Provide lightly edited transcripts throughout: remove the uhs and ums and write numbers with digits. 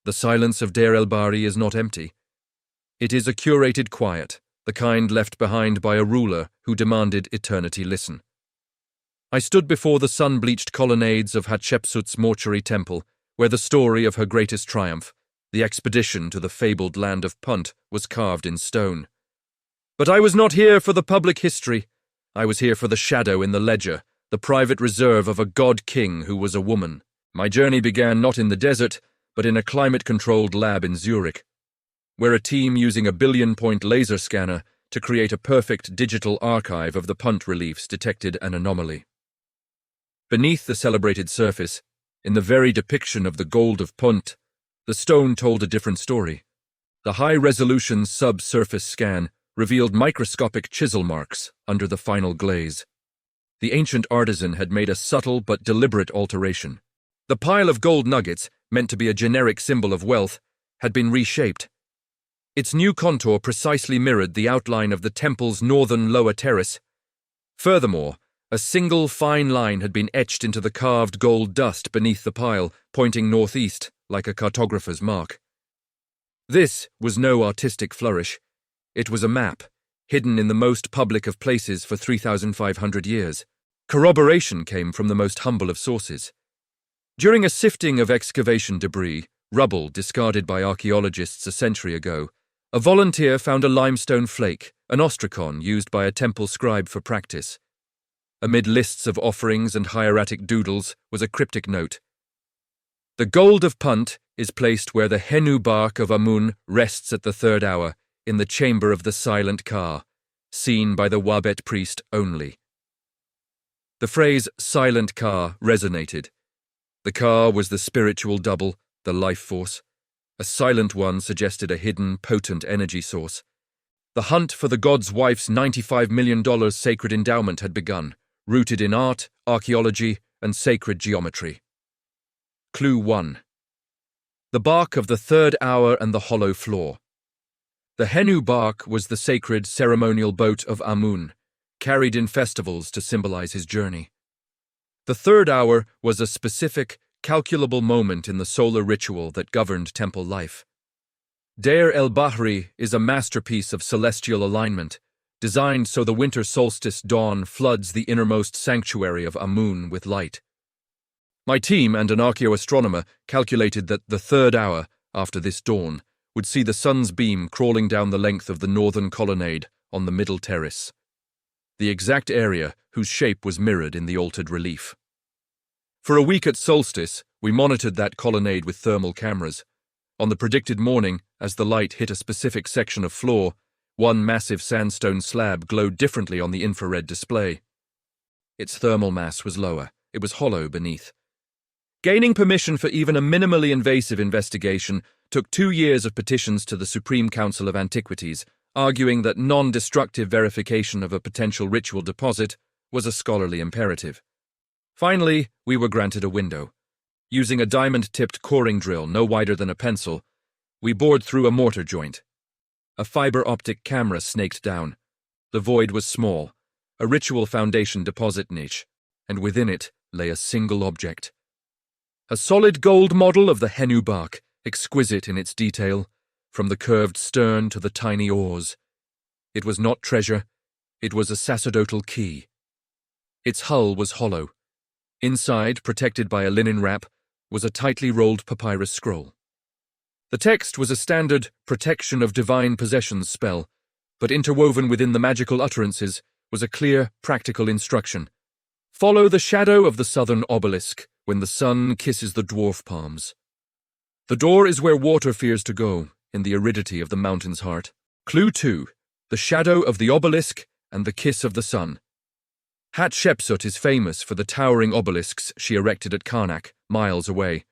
The silence of Deir el-Bahari is not empty. It is a curated quiet, the kind left behind by a ruler who demanded eternity listen. I stood before the sun-bleached colonnades of Hatshepsut's mortuary temple, where the story of her greatest triumph, the expedition to the fabled land of Punt, was carved in stone. But I was not here for the public history. I was here for the shadow in the ledger, the private reserve of a god-king who was a woman. My journey began not in the desert, but in a climate-controlled lab in Zurich, where a team using a billion-point laser scanner to create a perfect digital archive of the Punt reliefs detected an anomaly. Beneath the celebrated surface, in the very depiction of the gold of Punt, the stone told a different story. The high-resolution subsurface scan revealed microscopic chisel marks under the final glaze. The ancient artisan had made a subtle but deliberate alteration. The pile of gold nuggets, meant to be a generic symbol of wealth, had been reshaped. Its new contour precisely mirrored the outline of the temple's northern lower terrace. Furthermore, a single fine line had been etched into the carved gold dust beneath the pile, pointing northeast, like a cartographer's mark. This was no artistic flourish. It was a map, hidden in the most public of places for 3,500 years. Corroboration came from the most humble of sources. During a sifting of excavation debris, rubble discarded by archaeologists a century ago, a volunteer found a limestone flake, an ostracon used by a temple scribe for practice. Amid lists of offerings and hieratic doodles was a cryptic note. The gold of Punt is placed where the Henu-barque of Amun rests at the third hour, in the chamber of the silent car, seen by the Wabet priest only. The phrase silent car resonated. The car was the spiritual double, the life force. A silent one suggested a hidden, potent energy source. The hunt for the god's wife's $95 million sacred endowment had begun, rooted in art, archaeology, and sacred geometry. Clue 1. The bark of the third hour and the hollow floor. The Henu-barque was the sacred ceremonial boat of Amun, carried in festivals to symbolize his journey. The third hour was a specific, calculable moment in the solar ritual that governed temple life. Deir el-Bahari is a masterpiece of celestial alignment, designed so the winter solstice dawn floods the innermost sanctuary of Amun with light. My team and an archaeoastronomer calculated that the third hour, after this dawn, would see the sun's beam crawling down the length of the northern colonnade on the middle terrace, the exact area whose shape was mirrored in the altered relief. For a week at solstice, we monitored that colonnade with thermal cameras. On the predicted morning, as the light hit a specific section of floor, one massive sandstone slab glowed differently on the infrared display. Its thermal mass was lower. It was hollow beneath. Gaining permission for even a minimally invasive investigation took 2 years of petitions to the Supreme Council of Antiquities, arguing that non-destructive verification of a potential ritual deposit was a scholarly imperative. Finally, we were granted a window. Using a diamond-tipped coring drill no wider than a pencil, we bored through a mortar joint. A fiber-optic camera snaked down. The void was small, a ritual foundation deposit niche, and within it lay a single object. A solid gold model of the Henu-barque, exquisite in its detail, from the curved stern to the tiny oars. It was not treasure, it was a sacerdotal key. Its hull was hollow. Inside, protected by a linen wrap, was a tightly rolled papyrus scroll. The text was a standard protection of divine possessions spell, but interwoven within the magical utterances was a clear, practical instruction. Follow the shadow of the southern obelisk when the sun kisses the dwarf palms. The door is where water fears to go, in the aridity of the mountain's heart. Clue 2. The shadow of the obelisk and the kiss of the sun. Hatshepsut is famous for the towering obelisks she erected at Karnak, miles away.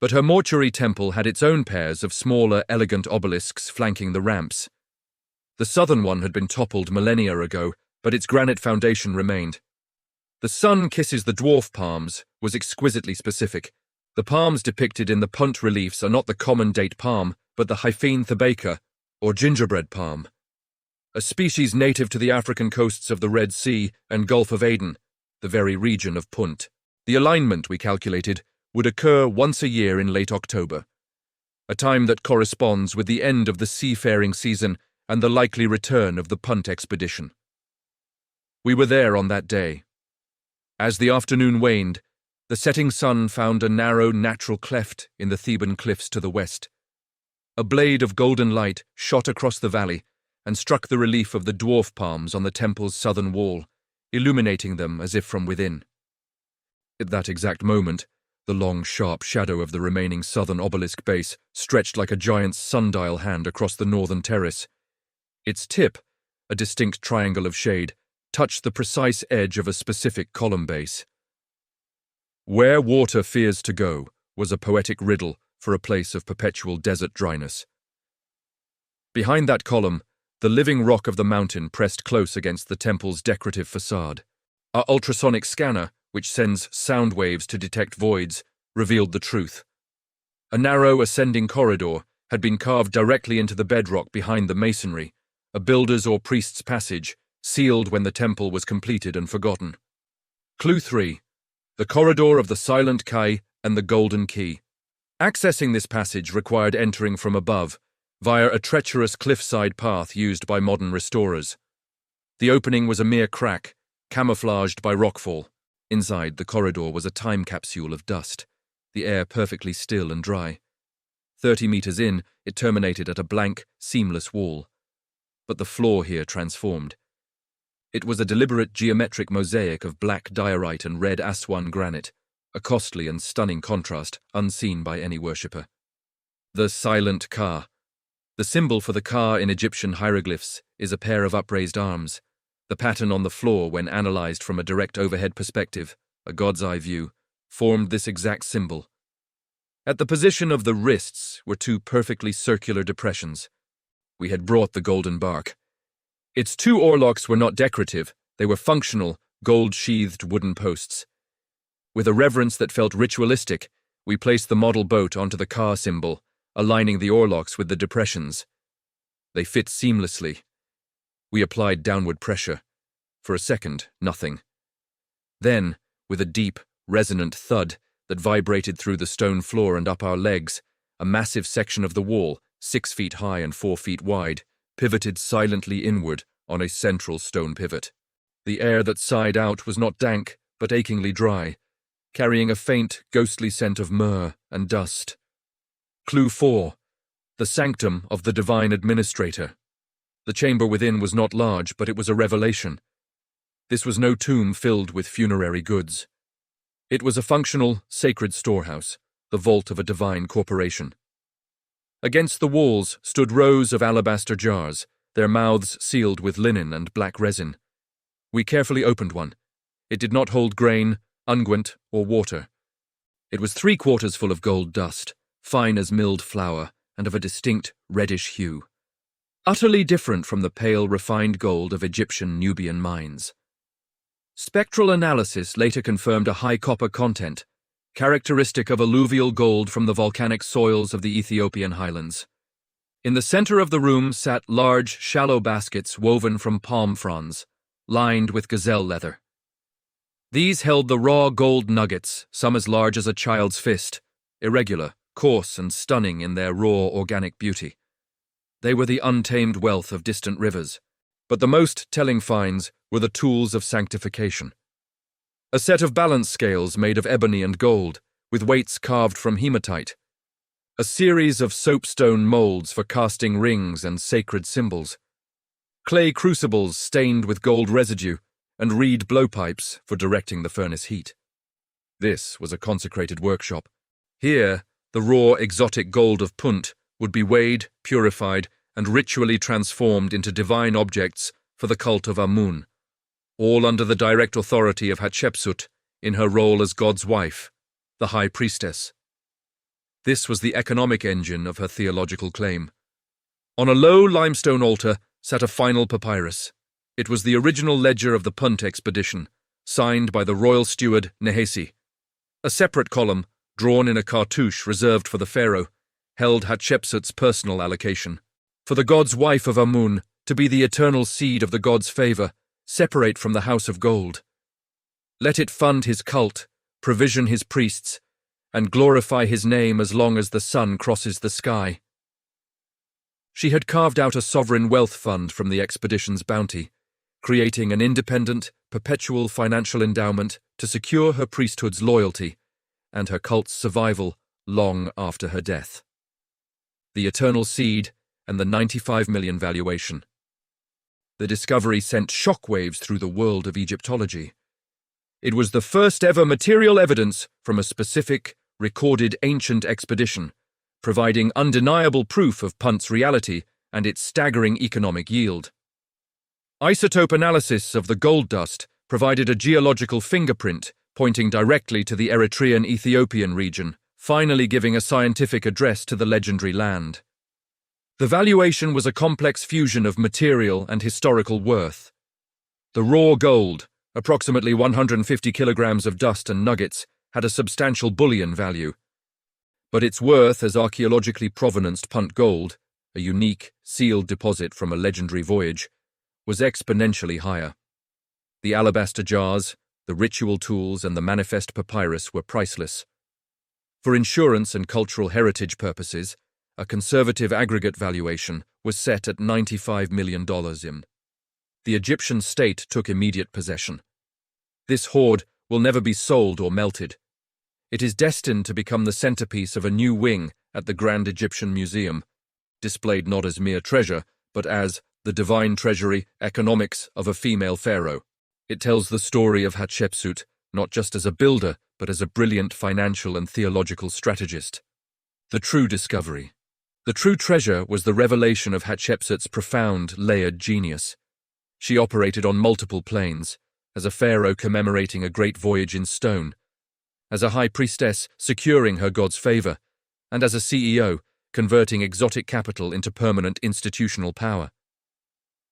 But her mortuary temple had its own pairs of smaller, elegant obelisks flanking the ramps. The southern one had been toppled millennia ago, but its granite foundation remained. The sun kisses the dwarf palms was exquisitely specific. The palms depicted in the Punt reliefs are not the common date palm, but the Hyphaene thebaca, or gingerbread palm, a species native to the African coasts of the Red Sea and Gulf of Aden, the very region of Punt. The alignment, we calculated, would occur once a year in late October. a time that corresponds with the end of the seafaring season and the likely return of the Punt expedition. We were there on that day. As the afternoon waned, the setting sun found a narrow natural cleft in the Theban cliffs to the west. A blade of golden light shot across the valley and struck the relief of the dwarf palms on the temple's southern wall, illuminating them as if from within. At that exact moment, the long, sharp shadow of the remaining southern obelisk base stretched like a giant's sundial hand across the northern terrace. Its tip, a distinct triangle of shade, touched the precise edge of a specific column base. Where water fears to go was a poetic riddle for a place of perpetual desert dryness. Behind that column, the living rock of the mountain pressed close against the temple's decorative facade. Our ultrasonic scanner, which sends sound waves to detect voids, revealed the truth. A narrow ascending corridor had been carved directly into the bedrock behind the masonry, a builder's or priest's passage, sealed when the temple was completed and forgotten. Clue 3. The corridor of the silent Kai and the golden key. Accessing this passage required entering from above, via a treacherous cliffside path used by modern restorers. The opening was a mere crack, camouflaged by rockfall. Inside, the corridor was a time capsule of dust, the air perfectly still and dry. 30 meters in, it terminated at a blank, seamless wall. But the floor here transformed. It was a deliberate geometric mosaic of black diorite and red Aswan granite, a costly and stunning contrast unseen by any worshipper. The silent Ka. The symbol for the Ka in Egyptian hieroglyphs is a pair of upraised arms. The pattern on the floor, when analyzed from a direct overhead perspective, a god's eye view, formed this exact symbol. At the position of the wrists were two perfectly circular depressions. We had brought the golden bark. Its two oarlocks were not decorative, they were functional, gold-sheathed wooden posts. With a reverence that felt ritualistic, we placed the model boat onto the Ka symbol, aligning the oarlocks with the depressions. They fit seamlessly. We applied downward pressure. For a second, nothing. Then, with a deep, resonant thud that vibrated through the stone floor and up our legs, a massive section of the wall, 6 feet high and 4 feet wide, pivoted silently inward on a central stone pivot. The air that sighed out was not dank, but achingly dry, carrying a faint, ghostly scent of myrrh and dust. Clue 4. The sanctum of the divine administrator. The chamber within was not large, but it was a revelation. This was no tomb filled with funerary goods. It was a functional, sacred storehouse, the vault of a divine corporation. Against the walls stood rows of alabaster jars, their mouths sealed with linen and black resin. We carefully opened one. It did not hold grain, unguent, or water. It was 3/4 full of gold dust, fine as milled flour, and of a distinct reddish hue. Utterly different from the pale, refined gold of Egyptian Nubian mines. Spectral analysis later confirmed a high copper content, characteristic of alluvial gold from the volcanic soils of the Ethiopian highlands. In the center of the room sat large, shallow baskets woven from palm fronds, lined with gazelle leather. These held the raw gold nuggets, some as large as a child's fist, irregular, coarse, and stunning in their raw organic beauty. They were the untamed wealth of distant rivers, but the most telling finds were the tools of sanctification. A set of balance scales made of ebony and gold, with weights carved from hematite. A series of soapstone molds for casting rings and sacred symbols. Clay crucibles stained with gold residue, and reed blowpipes for directing the furnace heat. This was a consecrated workshop. Here, the raw, exotic gold of Punt would be weighed, purified, and ritually transformed into divine objects for the cult of Amun, all under the direct authority of Hatshepsut in her role as God's wife, the high priestess. This was the economic engine of her theological claim. On a low limestone altar sat a final papyrus. It was the original ledger of the Punt expedition, signed by the royal steward Nehesi. A separate column, drawn in a cartouche reserved for the pharaoh, held Hatshepsut's personal allocation. For the god's wife of Amun to be the eternal seed of the god's favor, separate from the house of gold. Let it fund his cult, provision his priests, and glorify his name as long as the sun crosses the sky. She had carved out a sovereign wealth fund from the expedition's bounty, creating an independent, perpetual financial endowment to secure her priesthood's loyalty and her cult's survival long after her death. The eternal seed and the 95 million valuation. The discovery sent shockwaves through the world of Egyptology. It was the first ever material evidence from a specific, recorded ancient expedition, providing undeniable proof of Punt's reality and its staggering economic yield. Isotope analysis of the gold dust provided a geological fingerprint pointing directly to the Eritrean-Ethiopian region, finally giving a scientific address to the legendary land. The valuation was a complex fusion of material and historical worth. The raw gold, approximately 150 kilograms of dust and nuggets, had a substantial bullion value. But its worth as archaeologically provenanced Punt gold, a unique, sealed deposit from a legendary voyage, was exponentially higher. The alabaster jars, the ritual tools, and the manifest papyrus were priceless. For insurance and cultural heritage purposes, a conservative aggregate valuation was set at $95 million. The Egyptian state took immediate possession. This hoard will never be sold or melted. It is destined to become the centerpiece of a new wing at the Grand Egyptian Museum, displayed not as mere treasure, but as the divine treasury economics of a female pharaoh. It tells the story of Hatshepsut, not just as a builder, but as a brilliant financial and theological strategist. The true discovery. The true treasure was the revelation of Hatshepsut's profound, layered genius. She operated on multiple planes, as a pharaoh commemorating a great voyage in stone, as a high priestess securing her god's favor, and as a CEO converting exotic capital into permanent institutional power.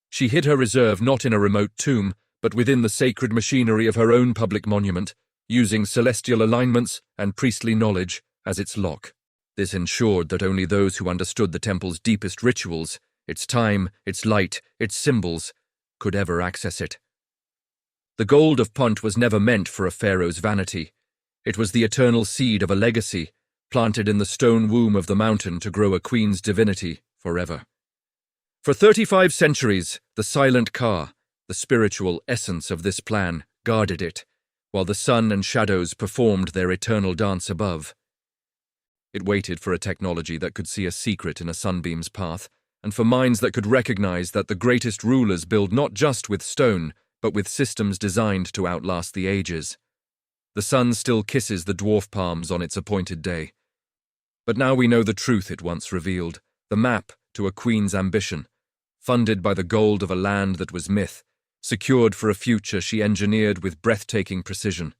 She hid her reserve not in a remote tomb, but within the sacred machinery of her own public monument, using celestial alignments and priestly knowledge as its lock. This ensured that only those who understood the temple's deepest rituals, its time, its light, its symbols, could ever access it. The gold of Punt was never meant for a pharaoh's vanity. It was the eternal seed of a legacy, planted in the stone womb of the mountain to grow a queen's divinity forever. For 35 centuries, the silent Ka, the spiritual essence of this plan, guarded it, while the sun and shadows performed their eternal dance above. It waited for a technology that could see a secret in a sunbeam's path, and for minds that could recognize that the greatest rulers build not just with stone, but with systems designed to outlast the ages. The sun still kisses the dwarf palms on its appointed day. But now we know the truth it once revealed, the map to a queen's ambition, funded by the gold of a land that was myth, secured for a future she engineered with breathtaking precision.